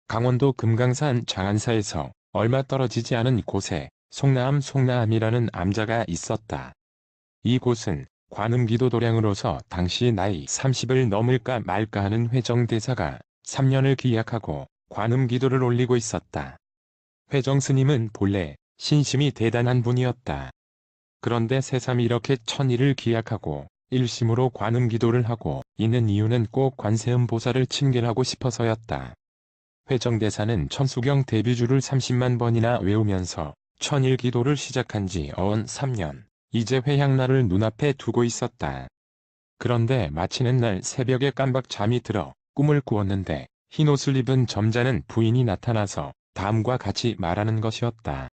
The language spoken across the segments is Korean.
강원도 금강산 장안사에서 얼마 떨어지지 않은 곳에 송나암이라는 암자가 있었다. 이곳은 관음기도 도량으로서 당시 나이 30을 넘을까 말까 하는 회정대사가 3년을 기약하고 관음기도를 올리고 있었다. 회정스님은 본래 신심이 대단한 분이었다. 그런데 새삼 이렇게 천일을 기약하고 일심으로 관음기도를 하고 있는 이유는 꼭 관세음보살을 칭견하고 싶어서였다. 회정대사는 천수경 데뷔주를 30만 번이나 외우면서 천일 기도를 시작한 지 어언 3년, 이제 회향날을 눈앞에 두고 있었다. 그런데 마치는 날 새벽에 깜박 잠이 들어 꿈을 꾸었는데 흰옷을 입은 점잖은 부인이 나타나서 다음과 같이 말하는 것이었다.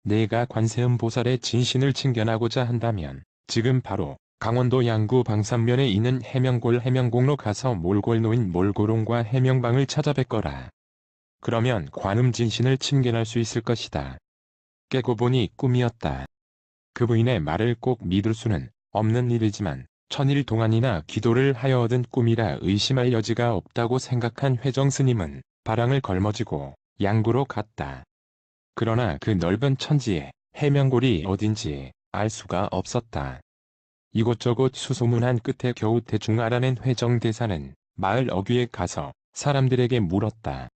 내가 관세음보살의 진신을 칭견하고자 한다면 지금 바로 강원도 양구 방산면에 있는 해명골로 가서 몰골 노인 몰골옹과 해명방을 찾아뵙거라. 그러면 관음진신을 칭견할 수 있을 것이다. 깨고 보니 꿈이었다. 그 부인의 말을 꼭 믿을 수는 없는 일이지만 천일 동안이나 기도를 하여 얻은 꿈이라 의심할 여지가 없다고 생각한 회정스님은 바랑을 걸머쥐고 양구로 갔다. 그러나 그 넓은 천지에 해명골이 어딘지 알 수가 없었다. 이곳저곳 수소문한 끝에 겨우 대충 알아낸 회정대사는 마을 어귀에 가서 사람들에게 물었다.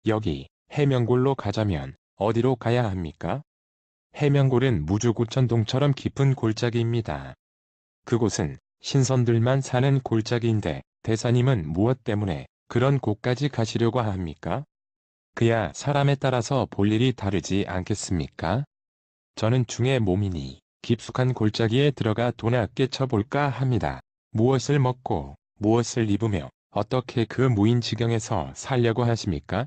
여기 해명골로 가자면 어디로 가야 합니까? 해명골은 무주구천동처럼 깊은 골짜기입니다. 그곳은 신선들만 사는 골짜기인데 대사님은 무엇 때문에 그런 곳까지 가시려고 합니까? 그야 사람에 따라서 볼 일이 다르지 않겠습니까? 저는 중의 몸이니 깊숙한 골짜기에 들어가 도나 깨쳐볼까 합니다. 무엇을 먹고 무엇을 입으며 어떻게 그 무인지경에서 살려고 하십니까?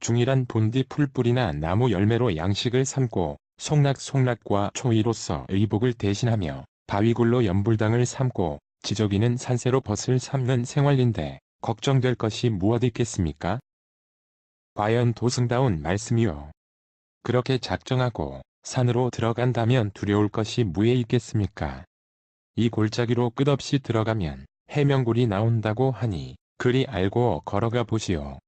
중이란 본디 풀뿌리나 나무 열매로 양식을 삼고 송락과 초이로서 의복을 대신하며 바위굴로 연불당을 삼고 지저귀는 산새로 벗을 삼는 생활인데 걱정될 것이 무엇 있겠습니까? 과연 도승다운 말씀이요. 그렇게 작정하고 산으로 들어간다면 두려울 것이 무에 있겠습니까? 이 골짜기로 끝없이 들어가면 해명골이 나온다고 하니 그리 알고 걸어가 보시오.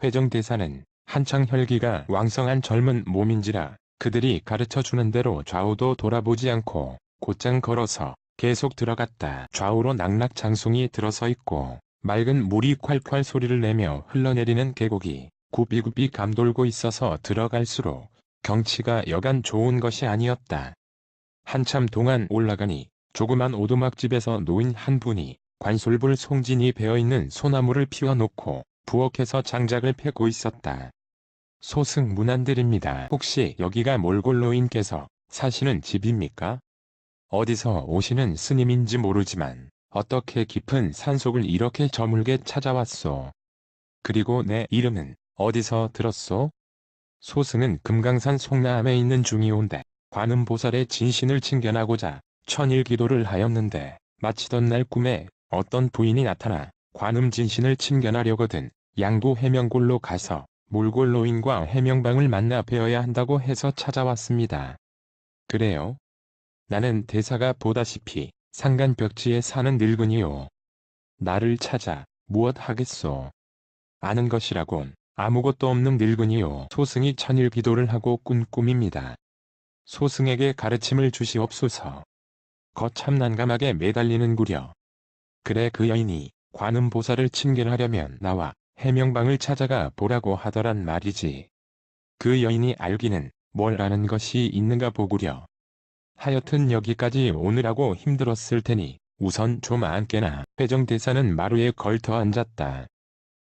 회정대사는 한창 혈기가 왕성한 젊은 몸인지라 그들이 가르쳐주는 대로 좌우도 돌아보지 않고 곧장 걸어서 계속 들어갔다. 좌우로 낙낙장송이 들어서 있고 맑은 물이 콸콸 소리를 내며 흘러내리는 계곡이 굽이굽이 감돌고 있어서 들어갈수록 경치가 여간 좋은 것이 아니었다. 한참 동안 올라가니 조그만 오두막집에서 노인 한 분이 관솔불 송진이 베어있는 소나무를 피워놓고 부엌에서 장작을 패고 있었다. 소승문안드립니다. 혹시 여기가 몰골노인께서 사시는 집입니까? 어디서 오시는 스님인지 모르지만 어떻게 깊은 산속을 이렇게 저물게 찾아왔소? 그리고 내 이름은 어디서 들었소? 소승은 금강산 송나암에 있는 중이온데 관음보살의 진신을 칭견하고자 천일 기도를 하였는데 마치던 날 꿈에 어떤 부인이 나타나 관음진신을 칭견하려거든 양구 해명골로 가서 몰골노인과 해명방을 만나 뵈어야 한다고 해서 찾아왔습니다. 그래요? 나는 대사가 보다시피 산간벽지에 사는 늙은이요. 나를 찾아 무엇 하겠소? 아는 것이라곤 아무것도 없는 늙은이요. 소승이 천일 기도를 하고 꾼 꿈입니다. 소승에게 가르침을 주시옵소서. 거참 난감하게 매달리는구려. 그래 그 여인이 관음보살을 칭견하려면 나와 해명방을 찾아가 보라고 하더란 말이지. 그 여인이 알기는 뭘 아는 것이 있는가 보구려. 하여튼 여기까지 오느라고 힘들었을 테니 우선 좀 앉게나. 회정대사는 마루에 걸터 앉았다.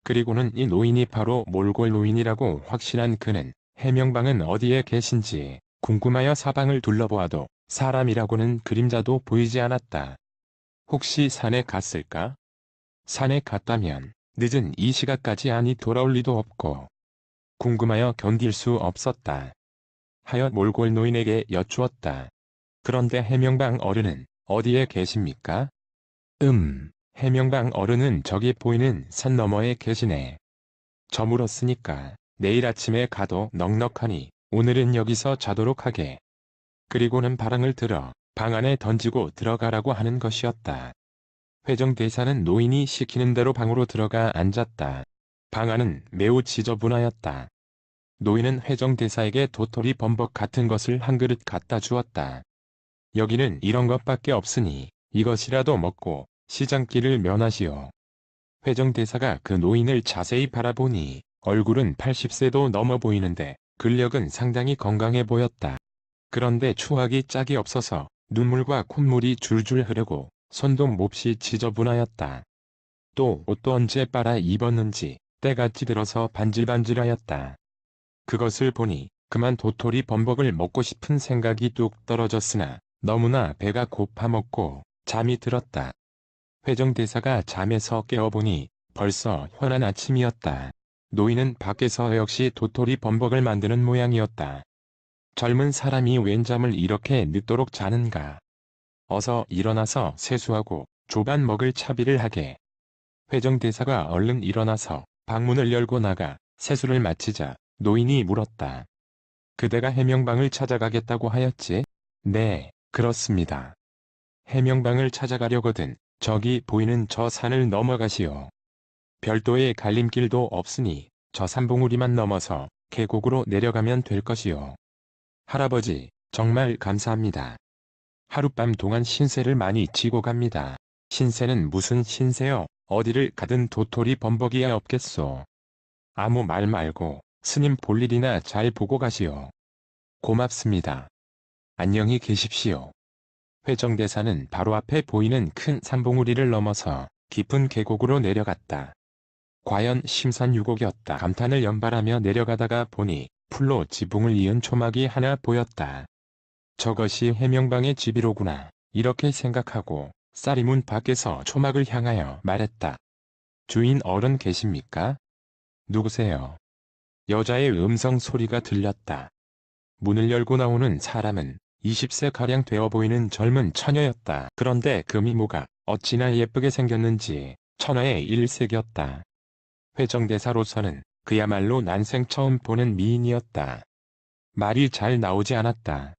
그리고는 이 노인이 바로 몰골 노인이라고 확신한 그는 해명방은 어디에 계신지 궁금하여 사방을 둘러보아도 사람이라고는 그림자도 보이지 않았다. 혹시 산에 갔을까? 산에 갔다면 늦은 이 시각까지 아니 돌아올 리도 없고 궁금하여 견딜 수 없었다. 하여 몰골 노인에게 여쭈었다. 그런데 해명방 어른은 어디에 계십니까? 해명방 어른은 저기 보이는 산 너머에 계시네. 저물었으니까 내일 아침에 가도 넉넉하니 오늘은 여기서 자도록 하게. 그리고는 바랑을 들어 방 안에 던지고 들어가라고 하는 것이었다. 회정대사는 노인이 시키는 대로 방으로 들어가 앉았다. 방 안은 매우 지저분하였다. 노인은 회정대사에게 도토리 범벅 같은 것을 한 그릇 갖다 주었다. 여기는 이런 것밖에 없으니 이것이라도 먹고 시장길을 면하시오. 회정대사가 그 노인을 자세히 바라보니 얼굴은 80세도 넘어 보이는데 근력은 상당히 건강해 보였다. 그런데 추하기 짝이 없어서 눈물과 콧물이 줄줄 흐르고 손도 몹시 지저분하였다. 또 옷도 언제 빨아 입었는지 때가 찌들어서 반질반질하였다. 그것을 보니 그만 도토리 범벅을 먹고 싶은 생각이 뚝 떨어졌으나 너무나 배가 고파 먹고 잠이 들었다. 회정대사가 잠에서 깨어보니 벌써 환한 아침이었다. 노인은 밖에서 역시 도토리 범벅을 만드는 모양이었다. 젊은 사람이 웬 잠을 이렇게 늦도록 자는가. 어서 일어나서 세수하고 조반 먹을 차비를 하게. 회정대사가 얼른 일어나서 방문을 열고 나가 세수를 마치자 노인이 물었다. 그대가 해명방을 찾아가겠다고 하였지? 네, 그렇습니다. 해명방을 찾아가려거든 저기 보이는 저 산을 넘어가시오. 별도의 갈림길도 없으니 저 산봉우리만 넘어서 계곡으로 내려가면 될 것이오. 할아버지, 정말 감사합니다. 하룻밤 동안 신세를 많이 지고 갑니다. 신세는 무슨 신세요? 어디를 가든 도토리 범벅이야 없겠소. 아무 말 말고 스님 볼 일이나 잘 보고 가시오. 고맙습니다. 안녕히 계십시오. 회정대사는 바로 앞에 보이는 큰 산봉우리를 넘어서 깊은 계곡으로 내려갔다. 과연 심산유곡이었다. 감탄을 연발하며 내려가다가 보니 풀로 지붕을 이은 초막이 하나 보였다. 저것이 해명방의 집이로구나. 이렇게 생각하고 쌀이 문 밖에서 초막을 향하여 말했다. 주인 어른 계십니까? 누구세요? 여자의 음성 소리가 들렸다. 문을 열고 나오는 사람은 20세가량 되어 보이는 젊은 처녀였다. 그런데 그 미모가 어찌나 예쁘게 생겼는지 천하의 일색이었다. 회정대사로서는 그야말로 난생 처음 보는 미인이었다. 말이 잘 나오지 않았다.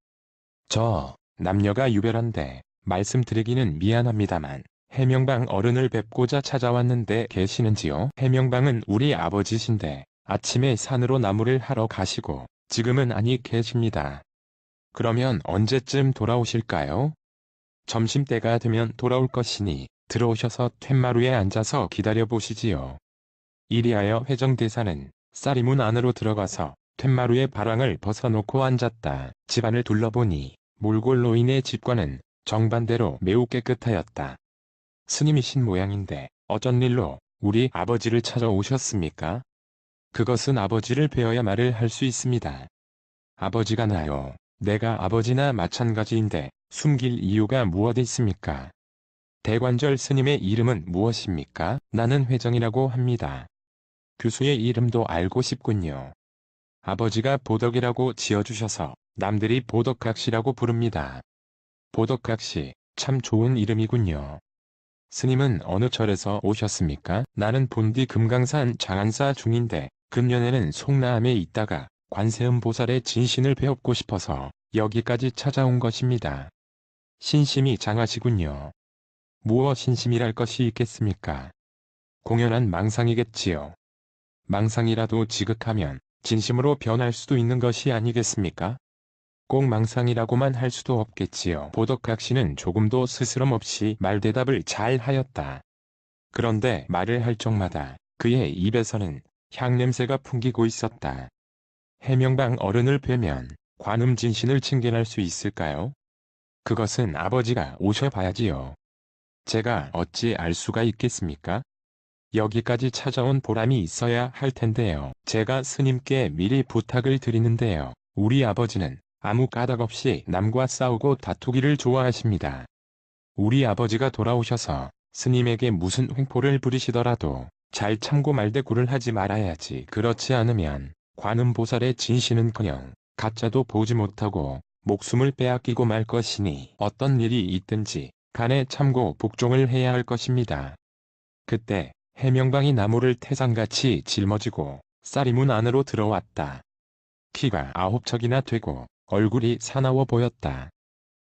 남녀가 유별한데 말씀드리기는 미안합니다만 해명방 어른을 뵙고자 찾아왔는데 계시는지요? 해명방은 우리 아버지신데 아침에 산으로 나무를 하러 가시고 지금은 아니 계십니다. 그러면 언제쯤 돌아오실까요? 점심때가 되면 돌아올 것이니 들어오셔서 툇마루에 앉아서 기다려보시지요. 이리하여 회정대사는 쌀이 문 안으로 들어가서 툇마루의 바랑을 벗어놓고 앉았다. 집안을 둘러보니 몰골 노인의 집과는 정반대로 매우 깨끗하였다. 스님이신 모양인데 어쩐 일로 우리 아버지를 찾아오셨습니까? 그것은 아버지를 뵈어야 말을 할 수 있습니다. 아버지가 나요. 내가 아버지나 마찬가지인데 숨길 이유가 무엇 있습니까? 대관절 스님의 이름은 무엇입니까? 나는 회정이라고 합니다. 교수의 이름도 알고 싶군요. 아버지가 보덕이라고 지어주셔서 남들이 보덕각시라고 부릅니다. 보덕각시, 참 좋은 이름이군요. 스님은 어느 절에서 오셨습니까? 나는 본디 금강산 장안사 중인데 금년에는 송나암에 있다가 관세음보살의 진신을 배웁고 싶어서 여기까지 찾아온 것입니다. 신심이 장하시군요. 무엇 신심이랄 것이 있겠습니까? 공연한 망상이겠지요. 망상이라도 지극하면 진심으로 변할 수도 있는 것이 아니겠습니까? 꼭 망상이라고만 할 수도 없겠지요. 보덕각시는 조금도 스스럼 없이 말대답을 잘 하였다. 그런데 말을 할 적마다 그의 입에서는 향냄새가 풍기고 있었다. 해명방 어른을 뵈면 관음진신을 칭견할 수 있을까요? 그것은 아버지가 오셔봐야지요. 제가 어찌 알 수가 있겠습니까? 여기까지 찾아온 보람이 있어야 할 텐데요. 제가 스님께 미리 부탁을 드리는데요. 우리 아버지는 아무 까닭 없이 남과 싸우고 다투기를 좋아하십니다. 우리 아버지가 돌아오셔서 스님에게 무슨 횡포를 부리시더라도 잘 참고 말대꾸를 하지 말아야지. 그렇지 않으면 관음보살의 진신은커녕 가짜도 보지 못하고 목숨을 빼앗기고 말 것이니 어떤 일이 있든지 간에 참고 복종을 해야 할 것입니다. 그때 해명방이 나무를 태산같이 짊어지고 쌀이 문 안으로 들어왔다. 키가 9척이나 되고 얼굴이 사나워 보였다.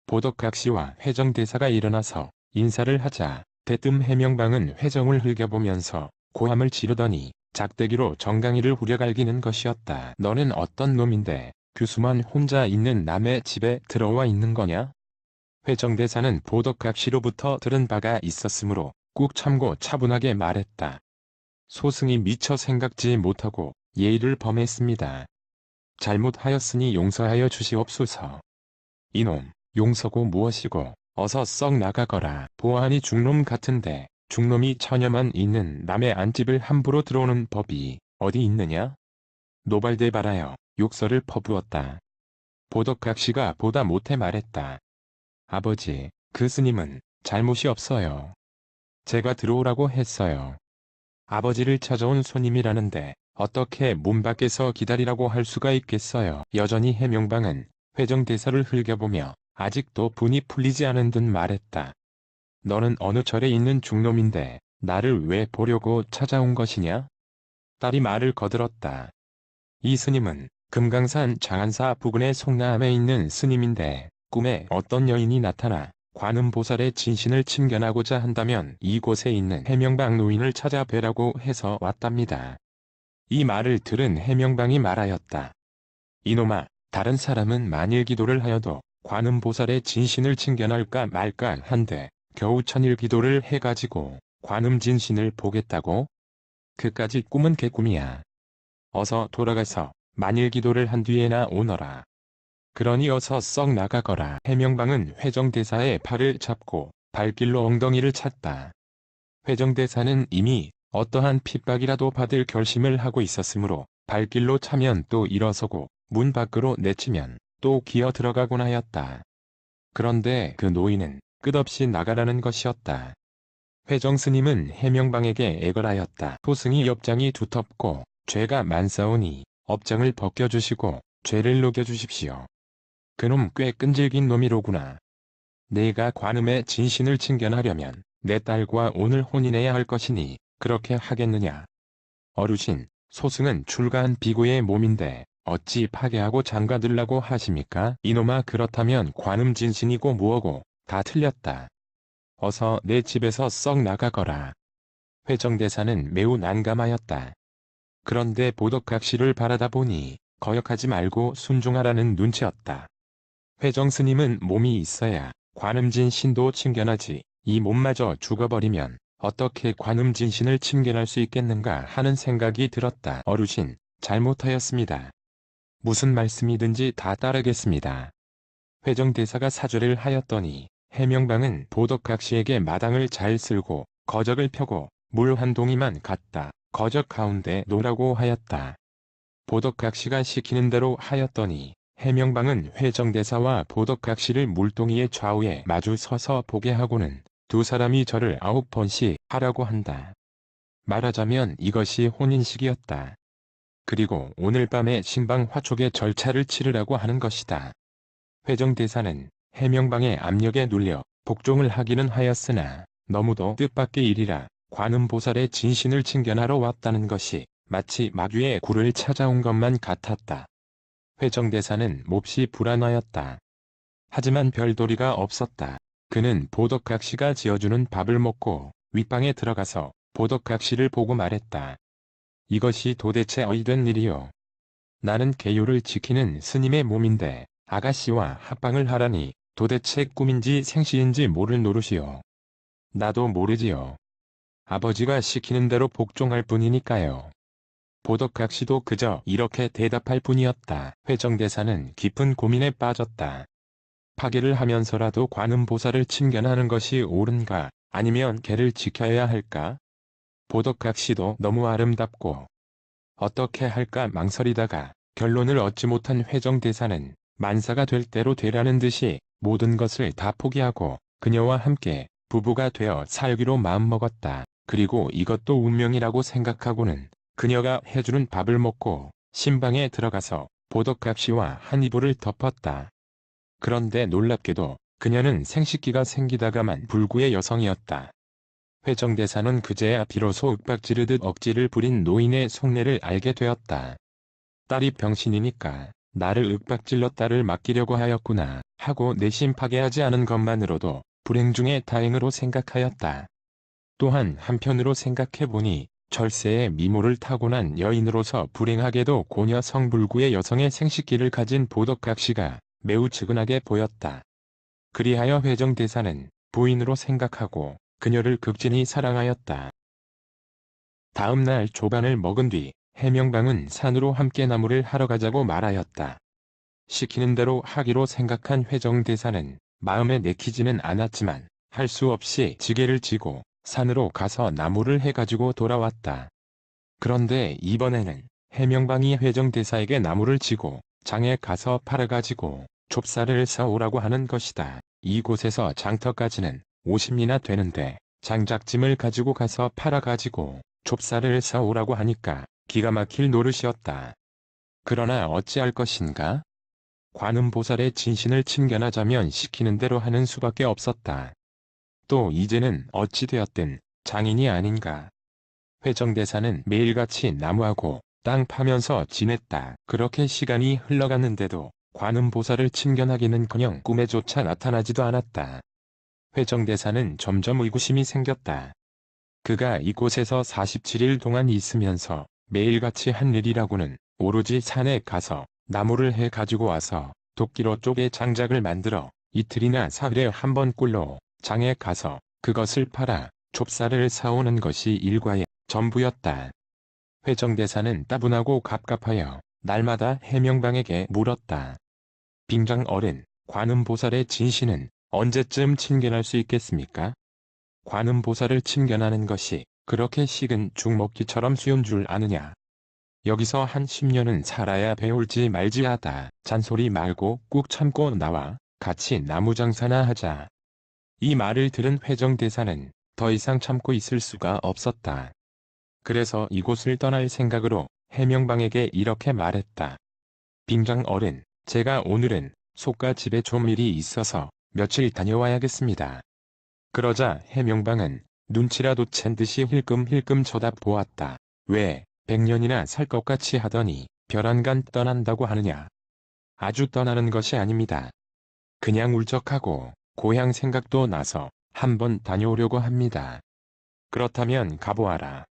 보덕각시와 회정대사가 일어나서 인사를 하자 대뜸 해명방은 회정을 흘겨보면서 고함을 지르더니 작대기로 정강이를 후려갈기는 것이었다. 너는 어떤 놈인데 교수만 혼자 있는 남의 집에 들어와 있는 거냐? 회정대사는 보덕각시로부터 들은 바가 있었으므로 꾹 참고 차분하게 말했다. 소승이 미처 생각지 못하고 예의를 범했습니다. 잘못하였으니 용서하여 주시옵소서. 이놈, 용서고 무엇이고 어서 썩 나가거라. 보아하니 중놈 같은데 중놈이 처녀만 있는 남의 안집을 함부로 들어오는 법이 어디 있느냐? 노발대발하여 욕설을 퍼부었다. 보덕각시가 보다 못해 말했다. 아버지, 그 스님은 잘못이 없어요. 제가 들어오라고 했어요. 아버지를 찾아온 손님이라는데 어떻게 문 밖에서 기다리라고 할 수가 있겠어요. 여전히 해명방은 회정대사를 흘겨보며 아직도 분이 풀리지 않은 듯 말했다. 너는 어느 절에 있는 중놈인데 나를 왜 보려고 찾아온 것이냐? 딸이 말을 거들었다. 이 스님은 금강산 장안사 부근의 송나암에 있는 스님인데 꿈에 어떤 여인이 나타나 관음보살의 진신을 침견하고자 한다면 이곳에 있는 해명방 노인을 찾아뵈라고 해서 왔답니다. 이 말을 들은 해명방이 말하였다. 이놈아, 다른 사람은 만일 기도를 하여도 관음보살의 진신을 침견할까 말까 한데 겨우 천일 기도를 해가지고 관음진신을 보겠다고? 그까지 꿈은 개꿈이야. 어서 돌아가서 만일 기도를 한 뒤에나 오너라. 그러니 어서 썩 나가거라. 해명방은 회정대사의 팔을 잡고 발길로 엉덩이를 찼다. 회정대사는 이미 어떠한 핍박이라도 받을 결심을 하고 있었으므로 발길로 차면 또 일어서고 문 밖으로 내치면 또 기어 들어가곤 하였다. 그런데 그 노인은 끝없이 나가라는 것이었다. 회정스님은 해명방에게 애걸하였다. 소승이 업장이 두텁고 죄가 많사오니 업장을 벗겨주시고 죄를 녹여주십시오. 그놈 꽤 끈질긴 놈이로구나. 내가 관음의 진신을 침견하려면 내 딸과 오늘 혼인해야 할 것이니 그렇게 하겠느냐. 어르신, 소승은 출가한 비고의 몸인데 어찌 파괴하고 장가들라고 하십니까? 이놈아, 그렇다면 관음 진신이고 뭐고 다 틀렸다. 어서 내 집에서 썩 나가거라. 회정대사는 매우 난감하였다. 그런데 보덕각시를 바라다 보니 거역하지 말고 순종하라는 눈치였다. 회정스님은 몸이 있어야 관음진신도 침견하지 이 몸마저 죽어버리면 어떻게 관음진신을 침견할 수 있겠는가 하는 생각이 들었다. 어르신, 잘못하였습니다. 무슨 말씀이든지 다 따르겠습니다. 회정대사가 사죄를 하였더니 해명방은 보덕각시에게 마당을 잘 쓸고 거적을 펴고 물 한 동이만 갖다 거적 가운데 놓으라고 하였다. 보덕각시가 시키는 대로 하였더니 해명방은 회정대사와 보덕각시를 물동이의 좌우에 마주 서서 보게 하고는 두 사람이 절을 9번씩 하라고 한다. 말하자면 이것이 혼인식이었다. 그리고 오늘 밤에 신방 화촉의 절차를 치르라고 하는 것이다. 회정대사는 해명방의 압력에 눌려 복종을 하기는 하였으나 너무도 뜻밖의 일이라 관음보살의 진신을 침견하러 왔다는 것이 마치 마귀의 굴을 찾아온 것만 같았다. 회정대사는 몹시 불안하였다. 하지만 별도리가 없었다. 그는 보덕각시가 지어주는 밥을 먹고 윗방에 들어가서 보덕각시를 보고 말했다. 이것이 도대체 어이된 일이요. 나는 계율을 지키는 스님의 몸인데 아가씨와 합방을 하라니 도대체 꿈인지 생시인지 모를 노릇이요. 나도 모르지요. 아버지가 시키는 대로 복종할 뿐이니까요. 보덕각시도 그저 이렇게 대답할 뿐이었다. 회정대사는 깊은 고민에 빠졌다. 파괴를 하면서라도 관음보살을 침견하는 것이 옳은가, 아니면 걔를 지켜야 할까? 보덕각시도 너무 아름답고 어떻게 할까 망설이다가 결론을 얻지 못한 회정대사는 만사가 될 대로 되라는 듯이 모든 것을 다 포기하고 그녀와 함께 부부가 되어 살기로 마음먹었다. 그리고 이것도 운명이라고 생각하고는 그녀가 해주는 밥을 먹고 신방에 들어가서 보덕각시와 한 이불을 덮었다. 그런데 놀랍게도 그녀는 생식기가 생기다가만 불구의 여성이었다. 회정대사는 그제야 비로소 윽박지르듯 억지를 부린 노인의 속내를 알게 되었다. 딸이 병신이니까 나를 윽박질러 딸을 맡기려고 하였구나 하고 내심 파괴하지 않은 것만으로도 불행 중의 다행으로 생각하였다. 또한 한편으로 생각해보니 철새의 미모를 타고난 여인으로서 불행하게도 고녀 성불구의 여성의 생식기를 가진 보덕각시가 매우 측은하게 보였다. 그리하여 회정대사는 부인으로 생각하고 그녀를 극진히 사랑하였다. 다음 날 조반을 먹은 뒤 해명방은 산으로 함께 나무를 하러 가자고 말하였다. 시키는 대로 하기로 생각한 회정대사는 마음에 내키지는 않았지만 할 수 없이 지게를 지고 산으로 가서 나무를 해가지고 돌아왔다. 그런데 이번에는 해명방이 회정대사에게 나무를 지고 장에 가서 팔아가지고 좁쌀을 사오라고 하는 것이다. 이곳에서 장터까지는 50리나 되는데 장작짐을 가지고 가서 팔아가지고 좁쌀을 사오라고 하니까 기가 막힐 노릇이었다. 그러나 어찌할 것인가? 관음보살의 진신을 침견하자면 시키는 대로 하는 수밖에 없었다. 또 이제는 어찌되었든 장인이 아닌가. 회정대사는 매일같이 나무하고 땅 파면서 지냈다. 그렇게 시간이 흘러갔는데도 관음보살을 침견하기는커녕 꿈에조차 나타나지도 않았다. 회정대사는 점점 의구심이 생겼다. 그가 이곳에서 47일 동안 있으면서 매일같이 한 일이라고는 오로지 산에 가서 나무를 해 가지고 와서 도끼로 쪼개 장작을 만들어 이틀이나 사흘에 한 번 꼴로 장에 가서 그것을 팔아 좁쌀을 사오는 것이 일과의 전부였다. 회정대사는 따분하고 갑갑하여 날마다 해명방에게 물었다. 빙장 어른, 관음보살의 진신은 언제쯤 침견할 수 있겠습니까? 관음보살을 침견하는 것이 그렇게 식은 죽 먹기처럼 쉬운 줄 아느냐. 여기서 한 10년은 살아야 배울지 말지 하다. 잔소리 말고 꾹 참고 나와 같이 나무 장사나 하자. 이 말을 들은 회정대사는 더 이상 참고 있을 수가 없었다. 그래서 이곳을 떠날 생각으로 해명방에게 이렇게 말했다. 빙장 어른, 제가 오늘은 속가 집에 좀 일이 있어서 며칠 다녀와야겠습니다. 그러자 해명방은 눈치라도 챈 듯이 힐끔힐끔 쳐다보았다. 왜 100년이나 살 것 같이 하더니 별안간 떠난다고 하느냐. 아주 떠나는 것이 아닙니다. 그냥 울적하고 고향 생각도 나서 한번 다녀오려고 합니다. 그렇다면 가보아라.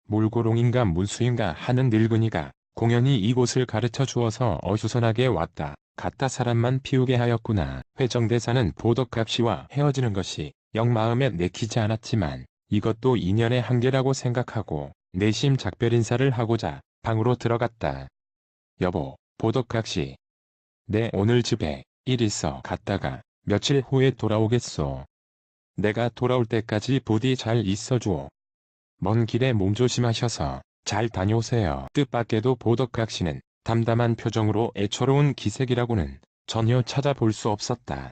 몰고롱인가 문수인가 하는 늙은이가 공연히 이곳을 가르쳐 주어서 어수선하게 왔다 갔다 사람만 피우게 하였구나. 회정대사는 보덕각시와 헤어지는 것이 영 마음에 내키지 않았지만 이것도 인연의 한계라고 생각하고 내심 작별 인사를 하고자 방으로 들어갔다. 여보, 보덕각시. 내 오늘 집에 일 있어 갔다가 며칠 후에 돌아오겠소. 내가 돌아올 때까지 부디 잘 있어주오. 먼 길에 몸조심하셔서 잘 다녀오세요. 뜻밖에도 보덕각시는 담담한 표정으로 애처로운 기색이라고는 전혀 찾아볼 수 없었다.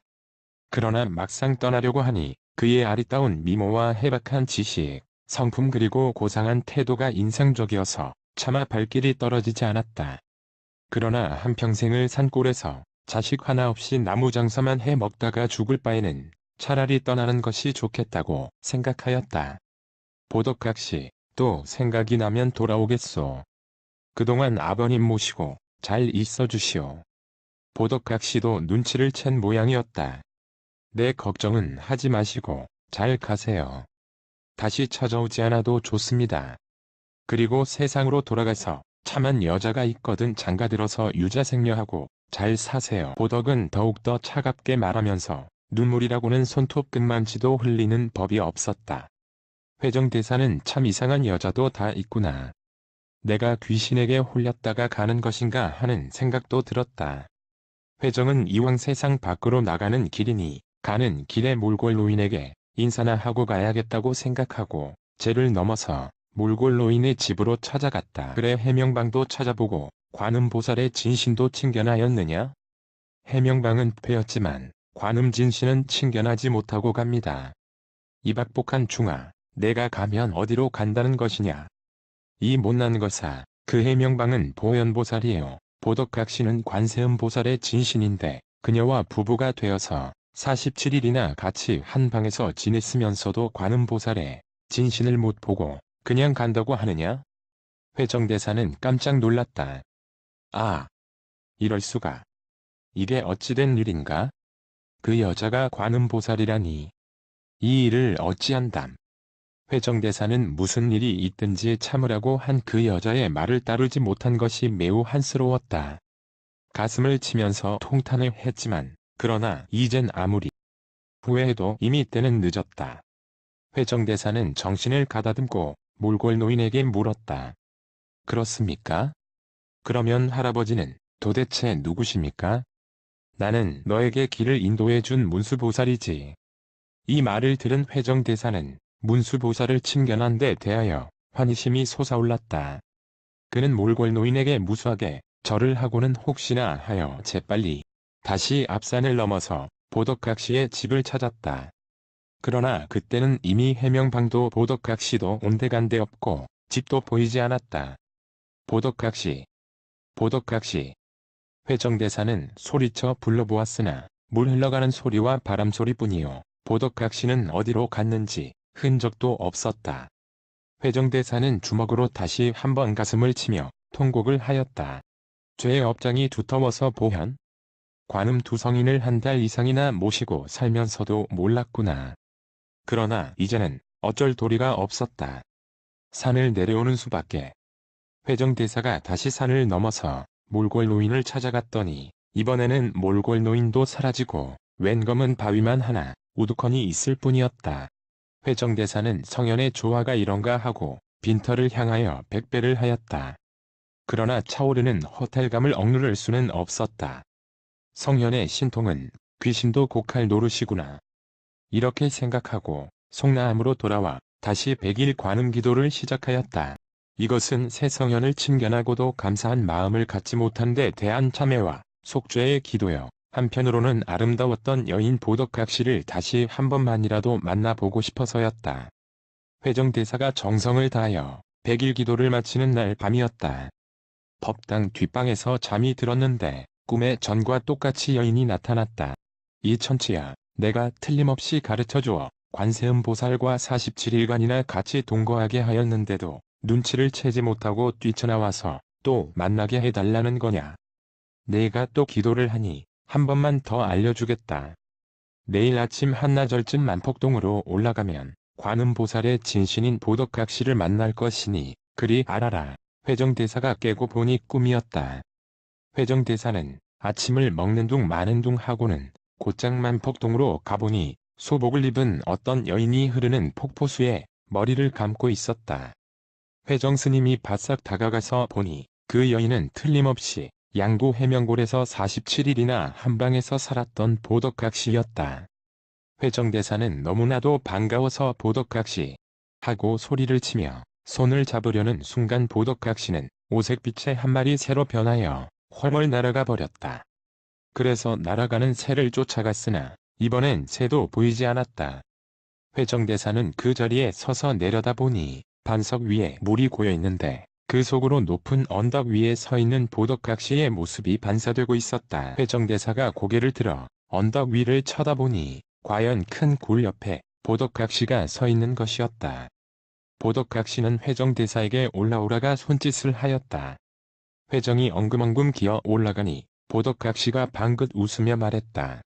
그러나 막상 떠나려고 하니 그의 아리따운 미모와 해박한 지식, 성품 그리고 고상한 태도가 인상적이어서 차마 발길이 떨어지지 않았다. 그러나 한평생을 산골에서 자식 하나 없이 나무 장사만 해 먹다가 죽을 바에는 차라리 떠나는 것이 좋겠다고 생각하였다. 보덕각시, 또 생각이 나면 돌아오겠소. 그동안 아버님 모시고 잘 있어주시오. 보덕각시도 눈치를 챈 모양이었다. 내 걱정은 하지 마시고 잘 가세요. 다시 찾아오지 않아도 좋습니다. 그리고 세상으로 돌아가서 참한 여자가 있거든 장가들어서 유자생녀하고 잘 사세요. 보덕은 더욱더 차갑게 말하면서 눈물이라고는 손톱끝만치도 흘리는 법이 없었다. 회정대사는 참 이상한 여자도 다 있구나. 내가 귀신에게 홀렸다가 가는 것인가 하는 생각도 들었다. 회정은 이왕 세상 밖으로 나가는 길이니 가는 길에 몰골노인에게 인사나 하고 가야겠다고 생각하고 제를 넘어서 몰골노인의 집으로 찾아갔다. 그래 해명방도 찾아보고 관음보살의 진신도 침견하였느냐? 해명방은 패였지만 관음진신은 침견하지 못하고 갑니다. 이박복한 중아, 내가 가면 어디로 간다는 것이냐? 이 못난 것아, 그 해명방은 보현보살이에요. 보덕각시는 관세음보살의 진신인데 그녀와 부부가 되어서 47일이나 같이 한 방에서 지냈으면서도 관음보살의 진신을 못 보고 그냥 간다고 하느냐? 회정대사는 깜짝 놀랐다. 아, 이럴 수가. 이게 어찌된 일인가? 그 여자가 관음보살이라니. 이 일을 어찌한담. 회정대사는 무슨 일이 있든지 참으라고 한 그 여자의 말을 따르지 못한 것이 매우 한스러웠다. 가슴을 치면서 통탄을 했지만 그러나 이젠 아무리 후회해도 이미 때는 늦었다. 회정대사는 정신을 가다듬고 몰골 노인에게 물었다. 그렇습니까? 그러면 할아버지는 도대체 누구십니까? 나는 너에게 길을 인도해준 문수보살이지. 이 말을 들은 회정대사는 문수보살을 친견한 데 대하여 환희심이 솟아올랐다. 그는 몰골 노인에게 무수하게 절을 하고는 혹시나 하여 재빨리 다시 앞산을 넘어서 보덕각시의 집을 찾았다. 그러나 그때는 이미 해명방도 보덕각시도 온데간데 없고 집도 보이지 않았다. 보덕각시, 보덕각시. 회정대사는 소리쳐 불러보았으나 물 흘러가는 소리와 바람소리뿐이요. 보덕각시는 어디로 갔는지 흔적도 없었다. 회정대사는 주먹으로 다시 한번 가슴을 치며 통곡을 하였다. 죄의 업장이 두터워서 보현? 관음 두 성인을 한 달 이상이나 모시고 살면서도 몰랐구나. 그러나 이제는 어쩔 도리가 없었다. 산을 내려오는 수밖에. 회정대사가 다시 산을 넘어서 몰골 노인을 찾아갔더니 이번에는 몰골 노인도 사라지고 웬 검은 바위만 하나 우두커니 있을 뿐이었다. 회정대사는 성현의 조화가 이런가 하고 빈터를 향하여 백배를 하였다. 그러나 차오르는 허탈감을 억누를 수는 없었다. 성현의 신통은 귀신도 곡할 노릇이구나. 이렇게 생각하고 송나암으로 돌아와 다시 100일 관음 기도를 시작하였다. 이것은 새 성현을 친견하고도 감사한 마음을 갖지 못한 데 대한 참회와 속죄의 기도여. 한편으로는 아름다웠던 여인 보덕각시를 다시 한 번만이라도 만나보고 싶어서였다. 회정대사가 정성을 다하여 100일 기도를 마치는 날 밤이었다. 법당 뒷방에서 잠이 들었는데 꿈에 전과 똑같이 여인이 나타났다. 이 천치야, 내가 틀림없이 가르쳐주어 관세음보살과 47일간이나 같이 동거하게 하였는데도 눈치를 채지 못하고 뛰쳐나와서 또 만나게 해달라는 거냐. 내가 또 기도를 하니 한 번만 더 알려주겠다. 내일 아침 한나절쯤 만폭동으로 올라가면 관음보살의 진신인 보덕각시를 만날 것이니 그리 알아라. 회정대사가 깨고 보니 꿈이었다. 회정대사는 아침을 먹는 둥 마는 둥 하고는 곧장 만폭동으로 가보니 소복을 입은 어떤 여인이 흐르는 폭포수에 머리를 감고 있었다. 회정스님이 바싹 다가가서 보니 그 여인은 틀림없이 양구 해명골에서 47일이나 한방에서 살았던 보덕각시였다. 회정대사는 너무나도 반가워서 보덕각시 하고 소리를 치며 손을 잡으려는 순간 보덕각시는 오색빛의 한 마리 새로 변하여 훨훨 날아가 버렸다. 그래서 날아가는 새를 쫓아갔으나 이번엔 새도 보이지 않았다. 회정대사는 그 자리에 서서 내려다보니 반석 위에 물이 고여 있는데 그 속으로 높은 언덕 위에 서 있는 보덕각시의 모습이 반사되고 있었다. 회정대사가 고개를 들어 언덕 위를 쳐다보니 과연 큰 굴 옆에 보덕각시가 서 있는 것이었다. 보덕각시는 회정대사에게 올라오라가 손짓을 하였다. 회정이 엉금엉금 기어 올라가니 보덕각시가 방긋 웃으며 말했다.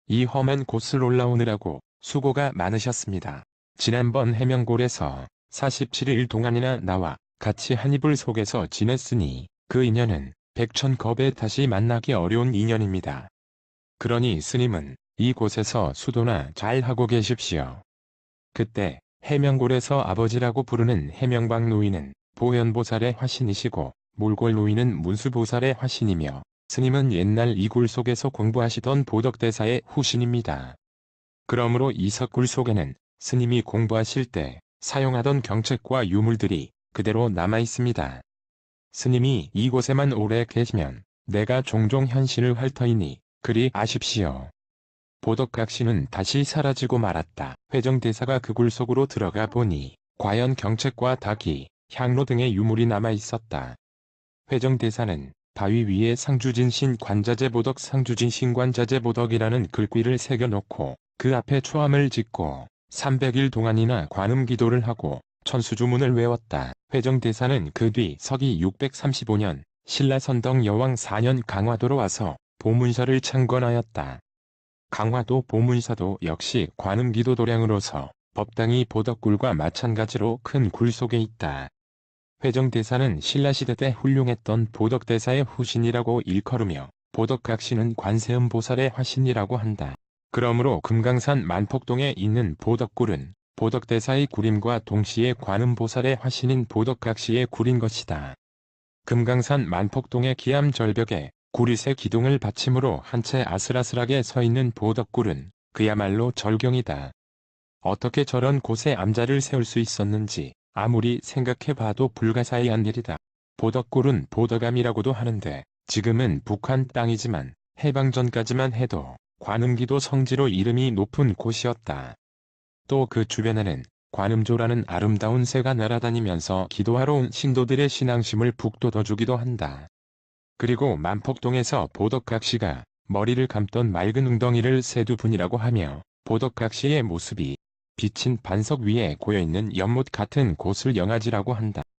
이 험한 곳을 올라오느라고 수고가 많으셨습니다. 지난번 해명골에서 47일 동안이나 나와 같이 한 이불 속에서 지냈으니 그 인연은 백천겁에 다시 만나기 어려운 인연입니다. 그러니 스님은 이곳에서 수도나 잘 하고 계십시오. 그때 해명골에서 아버지라고 부르는 해명방 노인은 보현보살의 화신이시고 몰골 노인은 문수보살의 화신이며 스님은 옛날 이 굴 속에서 공부하시던 보덕대사의 후신입니다. 그러므로 이 석굴 속에는 스님이 공부하실 때 사용하던 경책과 유물들이 그대로 남아 있습니다. 스님이 이곳에만 오래 계시면 내가 종종 현신을 할 터이니 그리 아십시오. 보덕각시는 다시 사라지고 말았다. 회정대사가 그 굴 속으로 들어가 보니 과연 경책과 닭이, 향로 등의 유물이 남아 있었다. 회정대사는 바위 위에 상주진신 관자재 보덕 상주진신 관자재 보덕이라는 글귀를 새겨놓고 그 앞에 초함을 짓고 300일 동안이나 관음 기도를 하고 천수주문을 외웠다. 회정대사는 그 뒤 서기 635년 신라선덕 여왕 4년 강화도로 와서 보문서를 창건하였다. 강화도 보문서도 역시 관음 기도 도량으로서 법당이 보덕굴과 마찬가지로 큰 굴 속에 있다. 회정대사는 신라시대 때 훌륭했던 보덕대사의 후신이라고 일컬으며 보덕각시는 관세음보살의 화신이라고 한다. 그러므로 금강산 만폭동에 있는 보덕굴은 보덕대사의 굴임과 동시에 관음보살의 화신인 보덕각시의 굴인 것이다. 금강산 만폭동의 기암절벽에 구리새 기둥을 받침으로 한 채 아슬아슬하게 서 있는 보덕굴은 그야말로 절경이다. 어떻게 저런 곳에 암자를 세울 수 있었는지 아무리 생각해봐도 불가사의한 일이다. 보덕굴은 보덕암이라고도 하는데 지금은 북한 땅이지만 해방 전까지만 해도 관음기도 성지로 이름이 높은 곳이었다. 또 그 주변에는 관음조라는 아름다운 새가 날아다니면서 기도하러 온 신도들의 신앙심을 북돋워주기도 한다. 그리고 만폭동에서 보덕각시가 머리를 감던 맑은 웅덩이를 세두분이라고 하며 보덕각시의 모습이 비친 반석 위에 고여있는 연못 같은 곳을 영아지라고 한다.